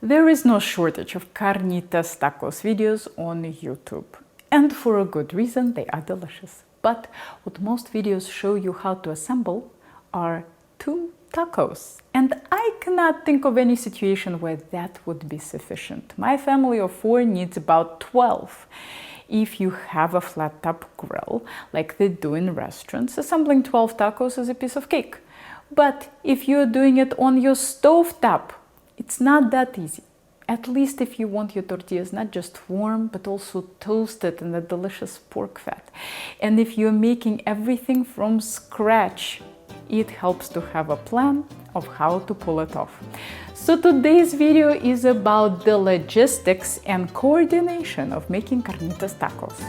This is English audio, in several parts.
There is no shortage of Carnitas tacos videos on YouTube. And for a good reason, they are delicious. But what most videos show you how to assemble are 2 tacos. And I cannot think of any situation where that would be sufficient. My family of 4 needs about 12. If you have a flat top grill, like they do in restaurants, assembling 12 tacos is a piece of cake. But if you're doing it on your stove top, it's not that easy. At least if you want your tortillas not just warm, but also toasted in the delicious pork fat. And if you're making everything from scratch, it helps to have a plan of how to pull it off. So today's video is about the logistics and coordination of making carnitas tacos.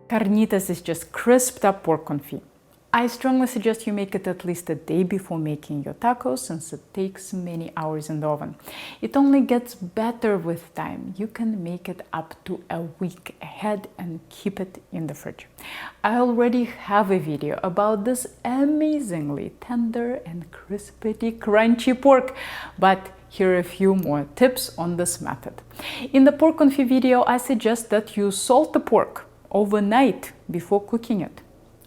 Carnitas is just crisped up pork confit. I strongly suggest you make it at least a day before making your tacos, since it takes many hours in the oven. It only gets better with time. You can make it up to a week ahead and keep it in the fridge. I already have a video about this amazingly tender and crispy, crunchy pork, but here are a few more tips on this method. In the pork confit video, I suggest that you salt the pork overnight before cooking it.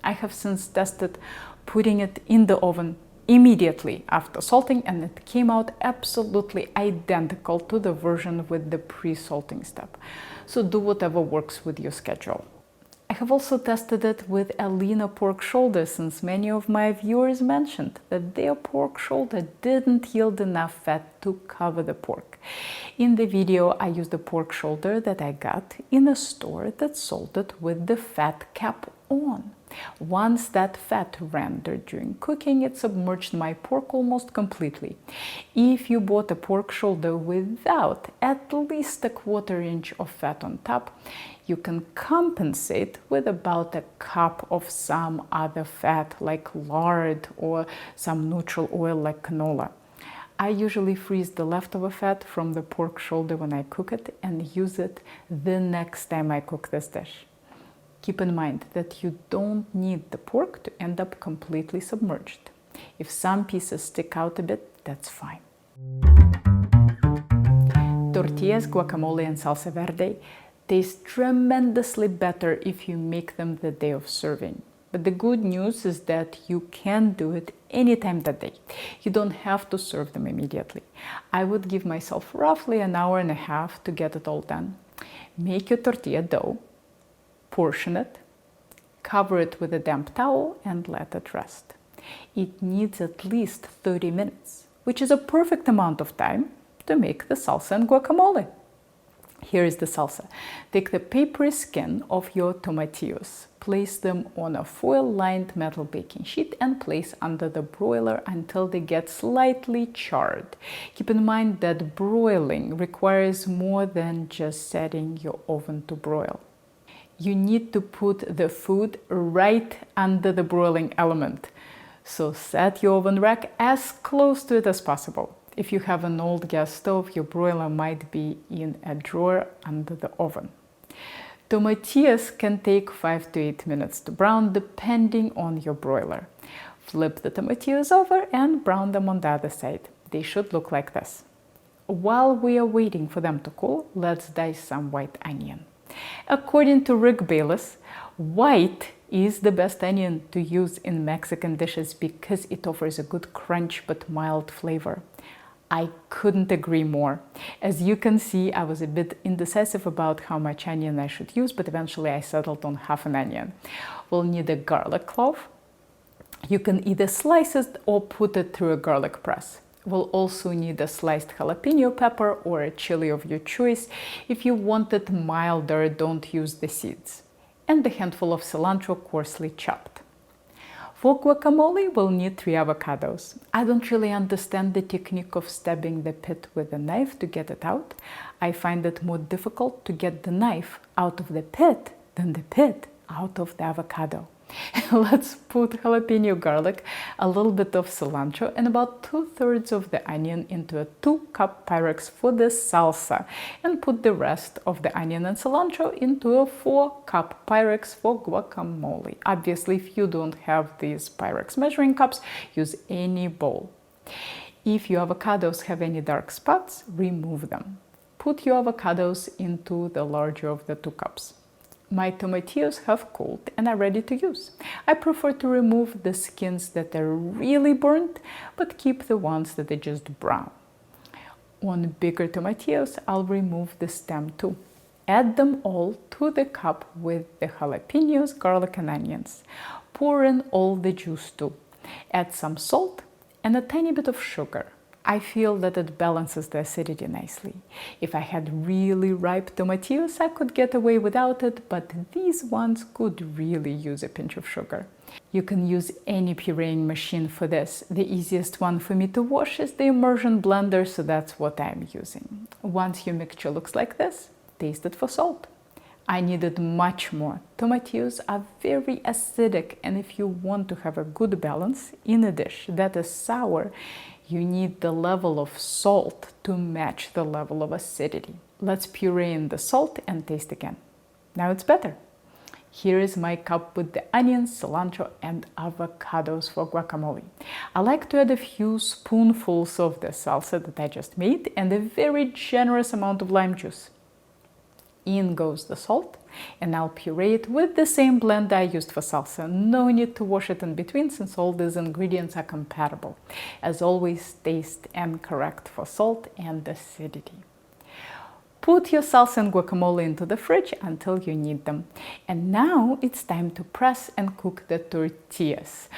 I have since tested putting it in the oven immediately after salting, and it came out absolutely identical to the version with the pre-salting step. So do whatever works with your schedule. I have also tested it with a leaner pork shoulder, since many of my viewers mentioned that their pork shoulder didn't yield enough fat to cover the pork. In the video, I used a pork shoulder that I got in a store that sold it with the fat cap on. Once that fat rendered during cooking, it submerged my pork almost completely. If you bought a pork shoulder without at least ¼ inch of fat on top, you can compensate with about a cup of some other fat like lard or some neutral oil like canola. I usually freeze the leftover fat from the pork shoulder when I cook it and use it the next time I cook this dish. Keep in mind that you don't need the pork to end up completely submerged. If some pieces stick out a bit, that's fine. Tortillas, guacamole, and salsa verde taste tremendously better if you make them the day of serving. But the good news is that you can do it anytime that day. You don't have to serve them immediately. I would give myself roughly an hour and a half to get it all done. Make your tortilla dough, portion it, cover it with a damp towel, and let it rest. It needs at least 30 minutes, which is a perfect amount of time to make the salsa and guacamole. Here is the salsa. Take the papery skin of your tomatillos, place them on a foil-lined metal baking sheet, and place under the broiler until they get slightly charred. Keep in mind that broiling requires more than just setting your oven to broil. You need to put the food right under the broiling element. So set your oven rack as close to it as possible. If you have an old gas stove, your broiler might be in a drawer under the oven. Tomatillos can take 5 to 8 minutes to brown depending on your broiler. Flip the tomatillos over and brown them on the other side. They should look like this. While we are waiting for them to cool, let's dice some white onion. According to Rick Bayless, white is the best onion to use in Mexican dishes because it offers a good crunch but mild flavor. I couldn't agree more. As you can see, I was a bit indecisive about how much onion I should use, but eventually I settled on half an onion. We'll need a garlic clove. You can either slice it or put it through a garlic press. We'll also need a sliced jalapeno pepper or a chili of your choice. If you want it milder, don't use the seeds. And a handful of cilantro coarsely chopped. For guacamole, we'll need 3 avocados. I don't really understand the technique of stabbing the pit with a knife to get it out. I find it more difficult to get the knife out of the pit than the pit out of the avocado. Let's put jalapeno garlic, a little bit of cilantro, and about 2/3 of the onion into a 2-cup Pyrex for the salsa, and put the rest of the onion and cilantro into a 4-cup Pyrex for guacamole. Obviously, if you don't have these Pyrex measuring cups, use any bowl. If your avocados have any dark spots, remove them. Put your avocados into the larger of the 2 cups. My tomatillos have cooled and are ready to use. I prefer to remove the skins that are really burnt, but keep the ones that are just brown. On bigger tomatillos, I'll remove the stem too. Add them all to the cup with the jalapeños, garlic and onions. Pour in all the juice too. Add some salt and a tiny bit of sugar. I feel that it balances the acidity nicely. If I had really ripe tomatillos, I could get away without it, but these ones could really use a pinch of sugar. You can use any pureeing machine for this. The easiest one for me to wash is the immersion blender, so that's what I'm using. Once your mixture looks like this, taste it for salt. I needed much more. Tomatillos are very acidic, and if you want to have a good balance in a dish that is sour, you need the level of salt to match the level of acidity. Let's puree in the salt and taste again. Now it's better. Here is my cup with the onions, cilantro and avocados for guacamole. I like to add a few spoonfuls of the salsa that I just made and a very generous amount of lime juice. In goes the salt, and I'll puree it with the same blend I used for salsa. No need to wash it in between, since all these ingredients are compatible. As always, taste and correct for salt and acidity. Put your salsa and guacamole into the fridge until you need them. And now it's time to press and cook the tortillas.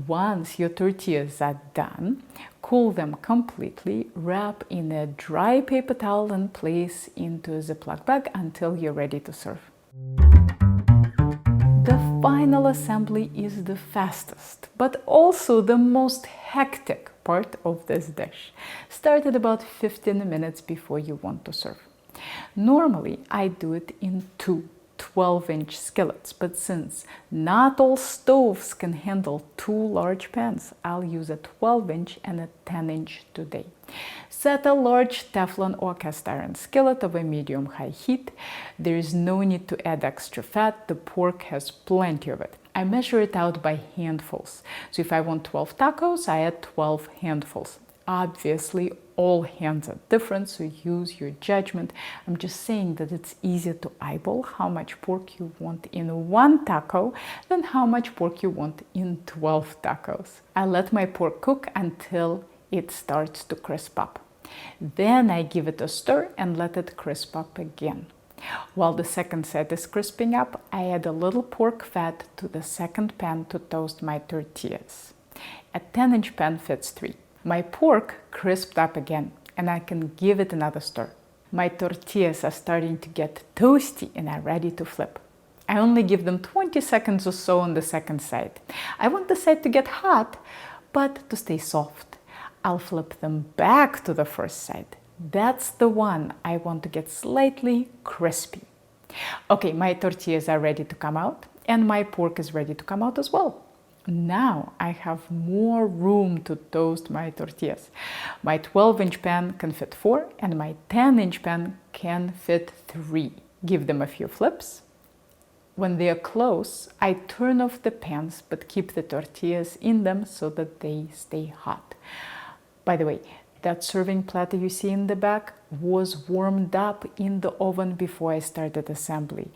Once your tortillas are done, cool them completely, wrap in a dry paper towel and place into a Ziploc bag until you're ready to serve. The final assembly is the fastest, but also the most hectic part of this dish. Start at about 15 minutes before you want to serve. Normally, I do it in 2 12-inch skillets, but since not all stoves can handle 2 large pans, I'll use a 12-inch and a 10-inch today. Set a large Teflon or cast iron skillet of a medium-high heat. There is no need to add extra fat, the pork has plenty of it. I measure it out by handfuls, so if I want 12 tacos, I add 12 handfuls. Obviously, all hands are different, so use your judgment. I'm just saying that it's easier to eyeball how much pork you want in 1 taco than how much pork you want in 12 tacos. I let my pork cook until it starts to crisp up. Then I give it a stir and let it crisp up again. While the second side is crisping up, I add a little pork fat to the second pan to toast my tortillas. A 10-inch pan fits 3. My pork crisped up again, and I can give it another stir. My tortillas are starting to get toasty and are ready to flip. I only give them 20 seconds or so on the second side. I want the side to get hot, but to stay soft. I'll flip them back to the first side. That's the one I want to get slightly crispy. Okay, my tortillas are ready to come out, and my pork is ready to come out as well. Now I have more room to toast my tortillas. My 12-inch pan can fit 4 and my 10-inch pan can fit 3. Give them a few flips. When they are close, I turn off the pans but keep the tortillas in them so that they stay hot. By the way, that serving platter you see in the back was warmed up in the oven before I started assembly.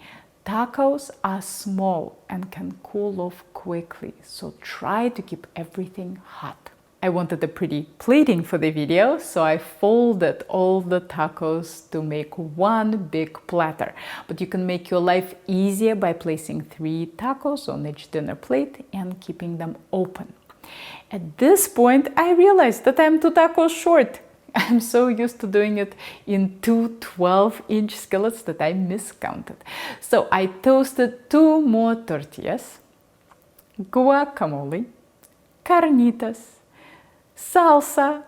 Tacos are small and can cool off quickly, so try to keep everything hot. I wanted a pretty plating for the video, so I folded all the tacos to make one big platter. But you can make your life easier by placing 3 tacos on each dinner plate and keeping them open. At this point, I realized that I'm 2 tacos short. I'm so used to doing it in 2 12-inch skillets that I miscounted. So I toasted 2 more tortillas, guacamole, carnitas, salsa,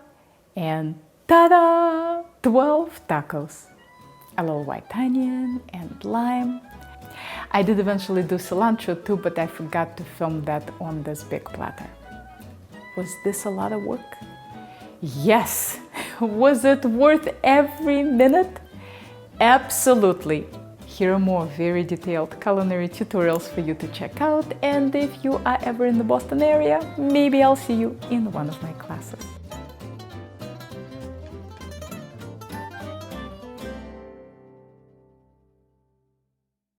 and ta-da! 12 tacos. A little white onion and lime. I did eventually do cilantro too, but I forgot to film that on this big platter. Was this a lot of work? Yes! Was it worth every minute? Absolutely! Here are more very detailed culinary tutorials for you to check out, and if you are ever in the Boston area, maybe I'll see you in one of my classes.